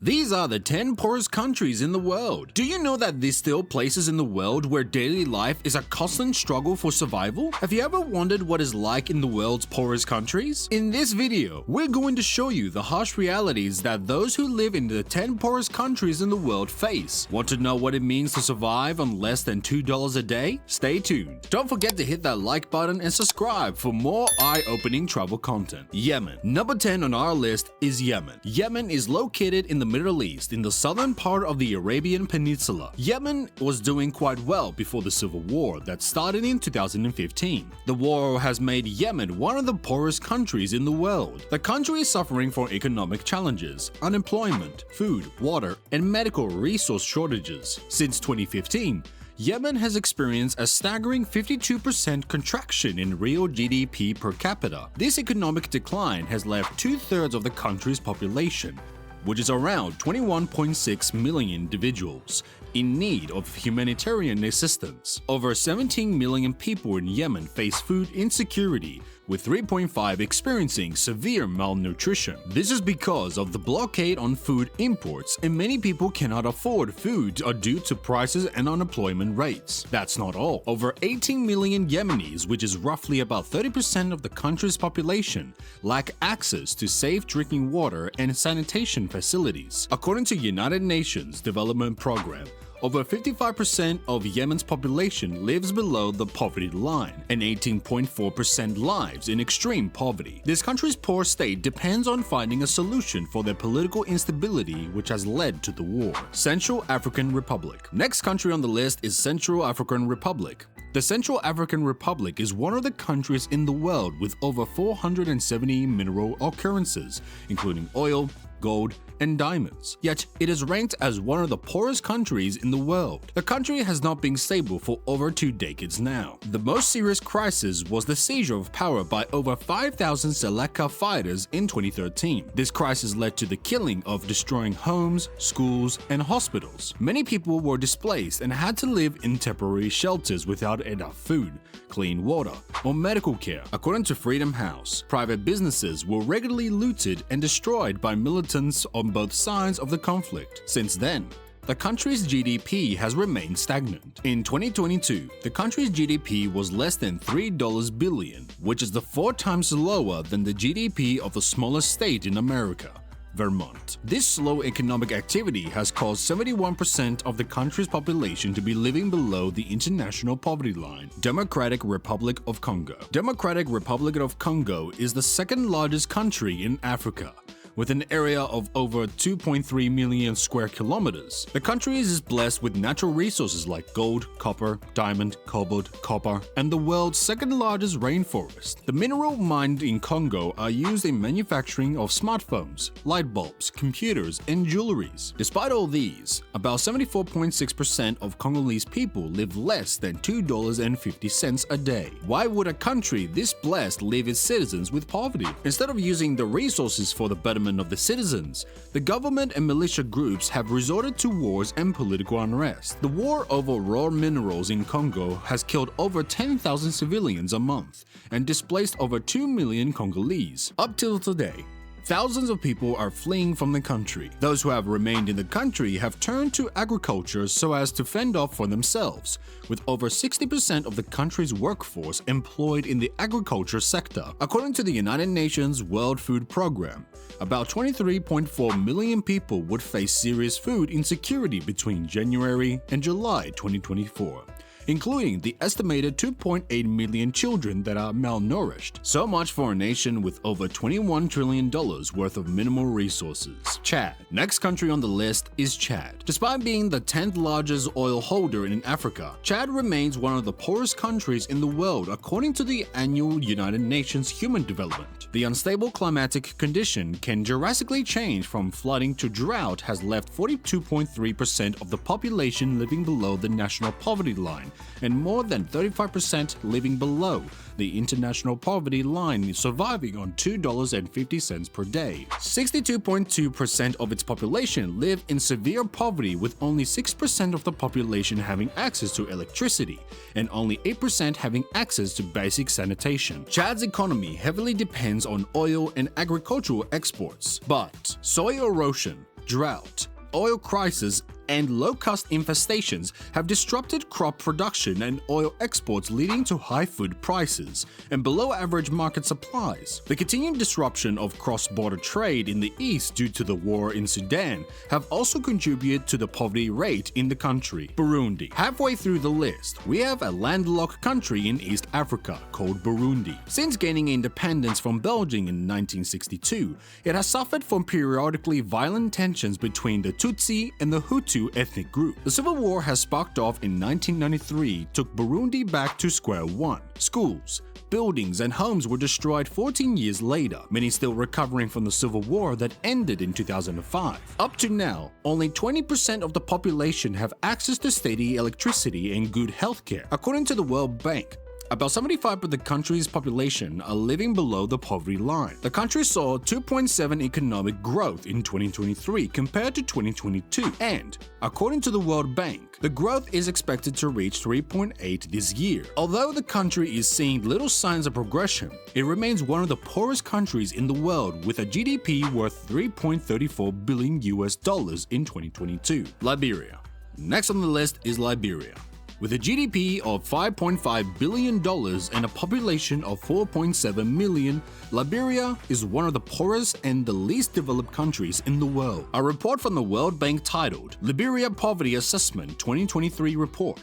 These are the 10 poorest countries in the world. Do you know that these still places in the world where daily life is a constant struggle for survival? Have you ever wondered what it's like in the world's poorest countries? In this video, we're going to show you the harsh realities that those who live in the 10 poorest countries in the world face. Want to know what it means to survive on less than $2 a day? Stay tuned. Don't forget to hit that like button and subscribe for more eye-opening travel content. Yemen. Number 10 on our list is Yemen. Yemen is located in the Middle East in the southern part of the Arabian Peninsula. Yemen was doing quite well before the civil war that started in 2015. The war has made Yemen one of the poorest countries in the world. The country is suffering from economic challenges, unemployment, food, water, and medical resource shortages. Since 2015, Yemen has experienced a staggering 52% contraction in real GDP per capita. This economic decline has left two-thirds of the country's population, which is around 21.6 million individuals, in need of humanitarian assistance. Over 17 million people in Yemen face food insecurity, with 3.5 experiencing severe malnutrition. This is because of the blockade on food imports, and many people cannot afford food due to prices and unemployment rates. That's not all. Over 18 million Yemenis, which is roughly about 30% of the country's population, lack access to safe drinking water and sanitation facilities. According to United Nations Development Program, over 55% of Yemen's population lives below the poverty line, and 18.4% lives in extreme poverty. This country's poor state depends on finding a solution for their political instability, which has led to the war. Central African Republic. Next country on the list is Central African Republic. The Central African Republic is one of the countries in the world with over 470 mineral occurrences, including oil, gold, and diamonds. Yet, it is ranked as one of the poorest countries in the world. The country has not been stable for over 2 decades now. The most serious crisis was the seizure of power by over 5,000 Seleka fighters in 2013. This crisis led to the killing of destroying homes, schools, and hospitals. Many people were displaced and had to live in temporary shelters without enough food, clean water, or medical care. According to Freedom House, private businesses were regularly looted and destroyed by militants on both sides of the conflict. Since then, the country's GDP has remained stagnant. In 2022, the country's GDP was less than $3 billion, which is 4 times lower than the GDP of the smallest state in America, Vermont. This slow economic activity has caused 71% of the country's population to be living below the international poverty line. Democratic Republic of Congo. Democratic Republic of Congo is the second largest country in Africa, with an area of over 2.3 million square kilometers. The country is blessed with natural resources like gold, copper, diamond, cobalt, copper, and the world's second largest rainforest. The mineral mined in Congo are used in manufacturing of smartphones, light bulbs, computers, and jewelries. Despite all these, about 74.6% of Congolese people live less than $2.50 a day. Why would a country this blessed leave its citizens with poverty? Instead of using the resources for the betterment of the citizens, the government and militia groups have resorted to wars and political unrest. The war over raw minerals in Congo has killed over 10,000 civilians a month and displaced over 2 million Congolese. Up till today, thousands of people are fleeing from the country. Those who have remained in the country have turned to agriculture so as to fend off for themselves, with over 60% of the country's workforce employed in the agriculture sector. According to the United Nations World Food Program, about 23.4 million people would face serious food insecurity between January and July 2024. Including the estimated 2.8 million children that are malnourished. So much for a nation with over $21 trillion worth of minimal resources. Chad. Next country on the list is Chad. Despite being the 10th largest oil holder in Africa, Chad remains one of the poorest countries in the world according to the annual United Nations Human Development. The unstable climatic condition can drastically change from flooding to drought has left 42.3% of the population living below the national poverty line, and more than 35% living below the international poverty line, surviving on $2.50 per day. 62.2% of its population live in severe poverty, with only 6% of the population having access to electricity and only 8% having access to basic sanitation. Chad's economy heavily depends on oil and agricultural exports, but soil erosion, drought, oil crisis, and locust infestations have disrupted crop production and oil exports, leading to high food prices and below-average market supplies. The continued disruption of cross-border trade in the east due to the war in Sudan have also contributed to the poverty rate in the country. Burundi. Halfway through the list, we have a landlocked country in East Africa called Burundi. Since gaining independence from Belgium in 1962, it has suffered from periodically violent tensions between the Tutsi and the Hutu ethnic group. The civil war has sparked off in 1993, took Burundi back to square one. Schools, buildings, and homes were destroyed 14 years later, many still recovering from the civil war that ended in 2005. Up to now, only 20% of the population have access to steady electricity and good healthcare. According to the World Bank, about 75% of the country's population are living below the poverty line. The country saw 2.7% economic growth in 2023 compared to 2022, and, according to the World Bank, the growth is expected to reach 3.8% this year. Although the country is seeing little signs of progression, it remains one of the poorest countries in the world with a GDP worth $3.34 billion in 2022. Liberia. Next on the list is Liberia. With a GDP of $5.5 billion and a population of 4.7 million, Liberia is one of the poorest and the least developed countries in the world. A report from the World Bank titled Liberia Poverty Assessment 2023 Report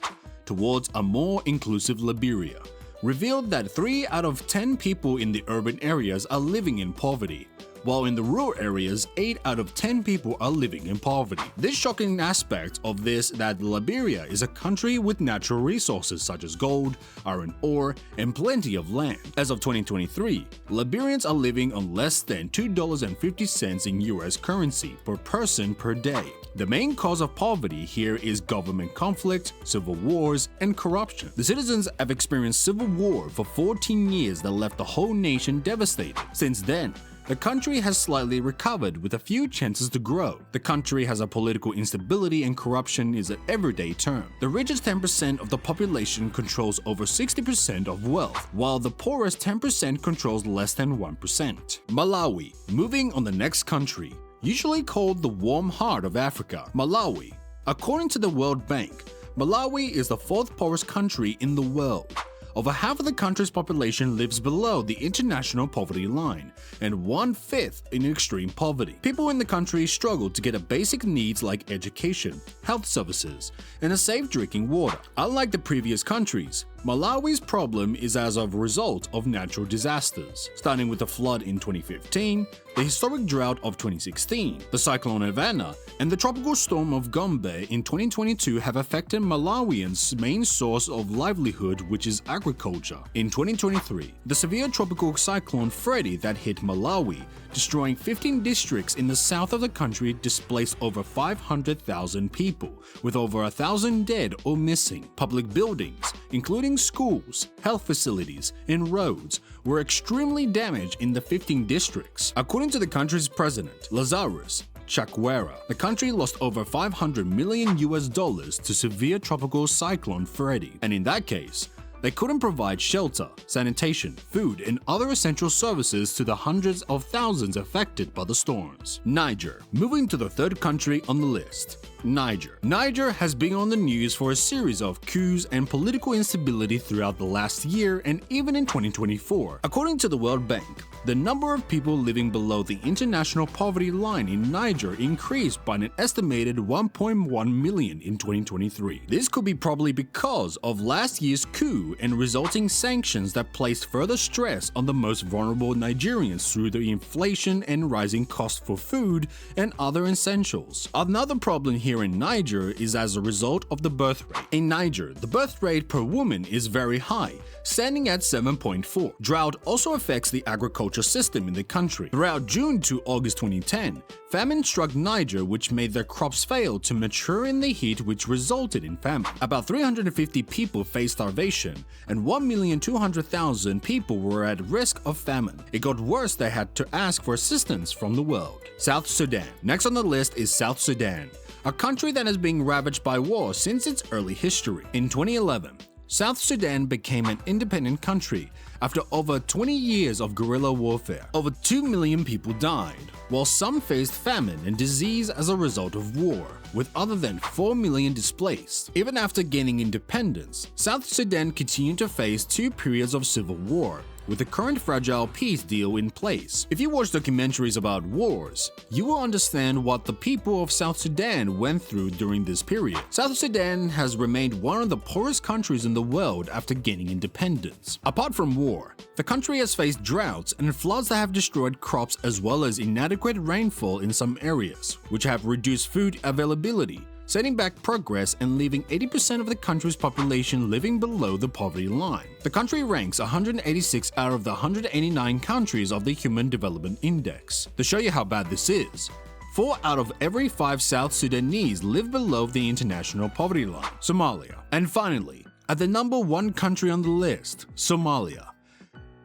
Towards a More Inclusive Liberia revealed that 3 out of 10 people in the urban areas are living in poverty, while in the rural areas, 8 out of 10 people are living in poverty. This shocking aspect of this that Liberia is a country with natural resources such as gold, iron ore, and plenty of land. As of 2023, Liberians are living on less than $2.50 in US currency per person per day. The main cause of poverty here is government conflict, civil wars, and corruption. The citizens have experienced civil war for 14 years that left the whole nation devastated. Since then, the country has slightly recovered with a few chances to grow. The country has a political instability and corruption is an everyday term. The richest 10% of the population controls over 60% of wealth, while the poorest 10% controls less than 1%. Malawi. Moving on the next country. Usually called the warm heart of Africa, Malawi. According to the World Bank, Malawi is the 4th poorest country in the world. Over half of the country's population lives below the international poverty line, and 1/5 in extreme poverty. People in the country struggle to get a basic needs like education, health services, and a safe drinking water. Unlike the previous countries, Malawi's problem is as a result of natural disasters, starting with the flood in 2015, the historic drought of 2016, the cyclone Havana, and the tropical storm of Gombe in 2022 have affected Malawians' main source of livelihood, which is agriculture. In 2023, the severe tropical cyclone Freddy that hit Malawi, destroying 15 districts in the south of the country, displaced over 500,000 people, with over 1,000 dead or missing. Public buildings, including schools, health facilities, and roads, were extremely damaged in the 15 districts. According to the country's president, Lazarus Chakwera, the country lost over $500 million to severe tropical cyclone Freddy, and in that case, they couldn't provide shelter, sanitation, food, and other essential services to the hundreds of thousands affected by the storms. Niger. Moving to the 3rd country on the list. Niger. Niger has been on the news for a series of coups and political instability throughout the last year and even in 2024. According to the World Bank, the number of people living below the international poverty line in Niger increased by an estimated 1.1 million in 2023. This could be probably because of last year's coup and resulting sanctions that placed further stress on the most vulnerable Nigerians through the inflation and rising costs for food and other essentials. Another problem here in Niger is as a result of the birth rate. In Niger, the birth rate per woman is very high, standing at 7.4. Drought also affects the agriculture system in the country. Throughout June to August 2010, famine struck Niger, which made their crops fail to mature in the heat, which resulted in famine. About 350 people faced starvation, and 1,200,000 people were at risk of famine. It got worse, they had to ask for assistance from the world. South Sudan. Next on the list is South Sudan, a country that has been ravaged by war since its early history. In 2011, South Sudan became an independent country after over 20 years of guerrilla warfare. Over 2 million people died, while some faced famine and disease as a result of war, with other than 4 million displaced. Even after gaining independence, South Sudan continued to face 2 periods of civil war, with the current fragile peace deal in place. If you watch documentaries about wars, you will understand what the people of South Sudan went through during this period. South Sudan has remained one of the poorest countries in the world after gaining independence. Apart from war, the country has faced droughts and floods that have destroyed crops as well as inadequate rainfall in some areas, which have reduced food availability, setting back progress and leaving 80% of the country's population living below the poverty line. The country ranks 186 out of the 189 countries of the Human Development Index. To show you how bad this is, 4 out of every 5 South Sudanese live below the international poverty line. Somalia. And finally, at the number 1 country on the list, Somalia.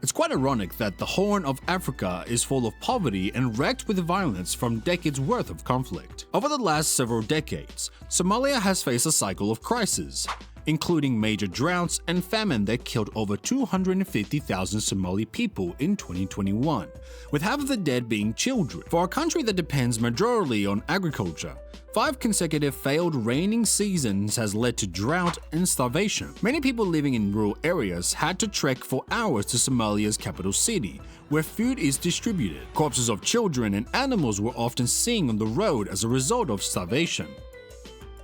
It's quite ironic that the Horn of Africa is full of poverty and wrecked with violence from decades worth of conflict. Over the last several decades, Somalia has faced a cycle of crises, including major droughts and famine that killed over 250,000 Somali people in 2021, with half of the dead being children. For a country that depends majorly on agriculture, 5 consecutive failed raining seasons has led to drought and starvation. Many people living in rural areas had to trek for hours to Somalia's capital city, where food is distributed. Corpses of children and animals were often seen on the road as a result of starvation.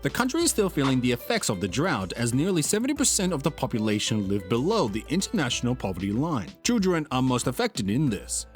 The country is still feeling the effects of the drought as nearly 70% of the population live below the international poverty line. Children are most affected in this.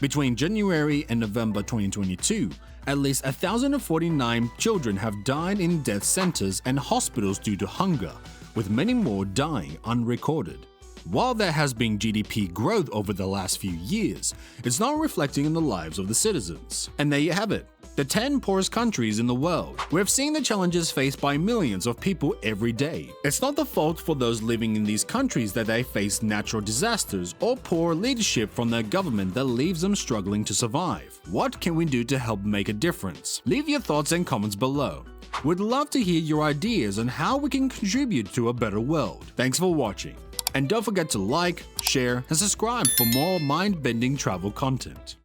Between January and November 2022, at least 1,049 children have died in death centers and hospitals due to hunger, with many more dying unrecorded. While there has been GDP growth over the last few years, it's not reflecting in the lives of the citizens. And there you have it. The 10 poorest countries in the world. We've seen the challenges faced by millions of people every day. It's not the fault for those living in these countries that they face natural disasters or poor leadership from their government that leaves them struggling to survive. What can we do to help make a difference? Leave your thoughts and comments below. We'd love to hear your ideas on how we can contribute to a better world. Thanks for watching. And don't forget to like, share, and subscribe for more mind-bending travel content.